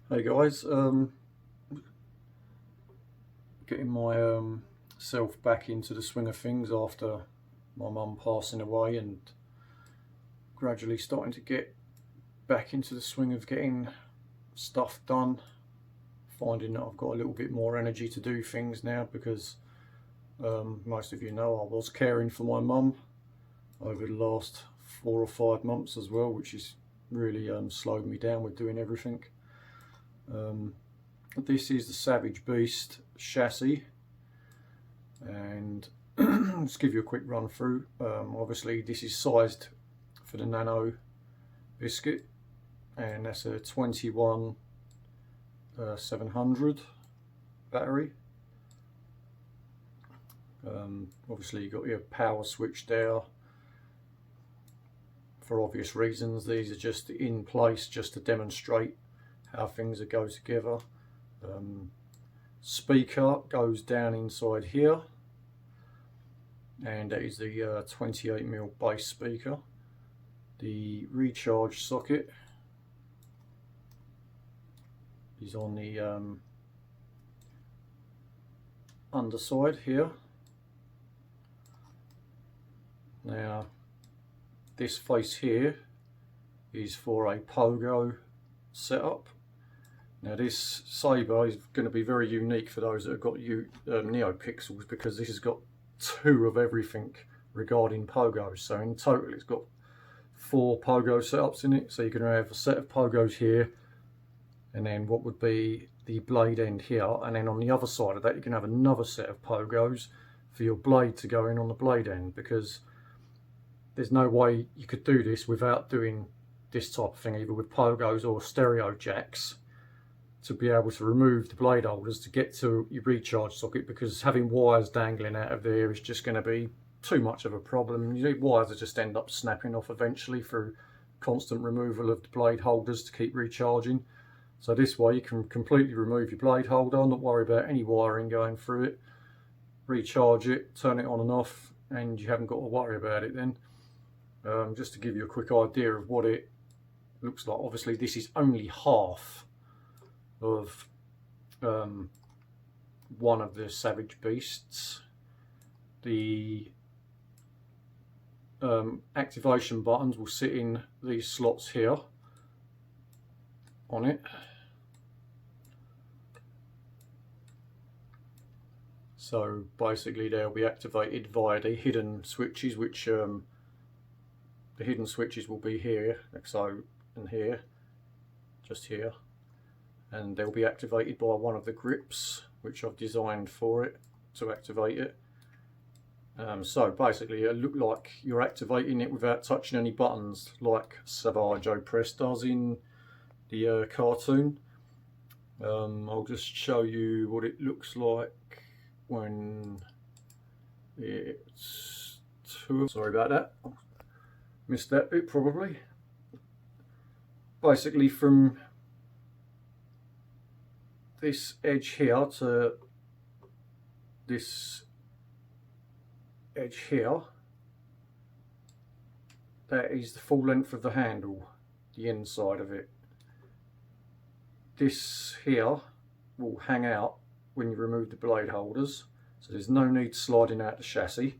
Hey guys, getting my self back into the swing of things after my mum passing away, and gradually starting to get back into the swing of getting stuff done. Finding that I've got a little bit more energy to do things now because most of you know I was caring for my mum over the last 4 or 5 months as well, which has really slowed me down with doing everything. This is the Savage Beast chassis, and let's give you a quick run through. Obviously this is sized for the Nano biscuit, and that's a 21 700 battery. Obviously you've got your power switch there for obvious reasons. These are just in place just to demonstrate how things go together. Speaker goes down inside here, and that is the 28mm bass speaker. The recharge socket is on the underside here. Now this face here is for a pogo setup. Now this Sabre is going to be very unique for those that have got NeoPixels, because this has got 2 of everything regarding pogos. So in total it's got 4 pogo setups in it. So you're going to have a set of pogos here, and then what would be the blade end here, and then on the other side of that you can have another set of pogos for your blade to go in on the blade end, because there's no way you could do this without doing this type of thing, either with pogos or stereo jacks, to be able to remove the blade holders to get to your recharge socket, because having wires dangling out of there is just going to be too much of a problem. Your wires will just end up snapping off eventually through constant removal of the blade holders to keep recharging. So this way you can completely remove your blade holder, not worry about any wiring going through it, recharge it, turn it on and off, and you haven't got to worry about it then. Just to give you a quick idea of what it looks like, obviously this is only half of one of the Savage Beasts. The activation buttons will sit in these slots here on it. So basically they'll be activated via the hidden switches, which the hidden switches will be here, like so, and here, just here, and they'll be activated by one of the grips which I've designed for it to activate it. So basically it'll look like you're activating it without touching any buttons, like Savage Opress does in the cartoon. I'll just show you what it looks like when it's sorry about that, missed that bit probably. Basically from this edge here to this edge here, that is the full length of the handle, the inside of it. This here will hang out when you remove the blade holders, so there's no need sliding out the chassis,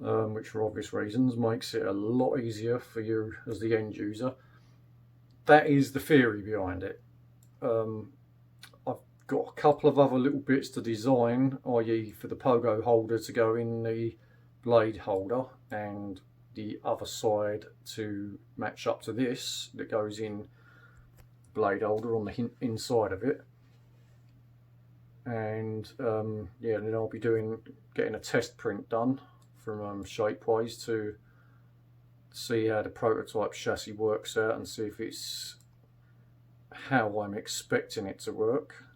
which for obvious reasons makes it a lot easier for you as the end user. That is the theory behind it. I've got a couple of other little bits to design, i.e. for the pogo holder to go in the blade holder, and the other side to match up to this that goes in blade holder on the inside of it. And yeah, and then I'll be getting a test print done from Shapeways to see how the prototype chassis works out and see if it's how I'm expecting it to work.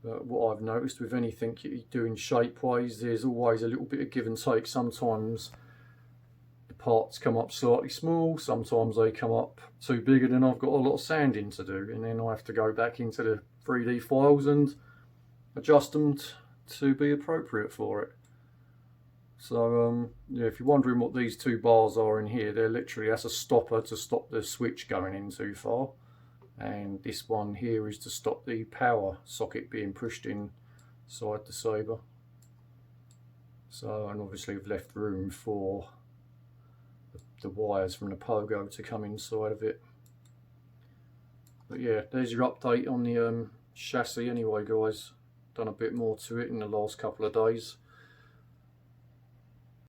What I've noticed with anything you do in Shapeways, there's always a little bit of give and take. Sometimes the parts come up slightly small, sometimes they come up too big, and then I've got a lot of sanding to do, and then I have to go back into the 3D files and adjust them to be appropriate for it. So yeah, if you're wondering what these 2 bars are in here, they're literally, that's a stopper to stop the switch going in too far. and this one here is to stop the power socket being pushed inside the Sabre. So, and obviously we've left room for the wires from the Pogo to come inside of it. But yeah, there's your update on the chassis anyway, guys. Done a bit more to it in the last couple of days.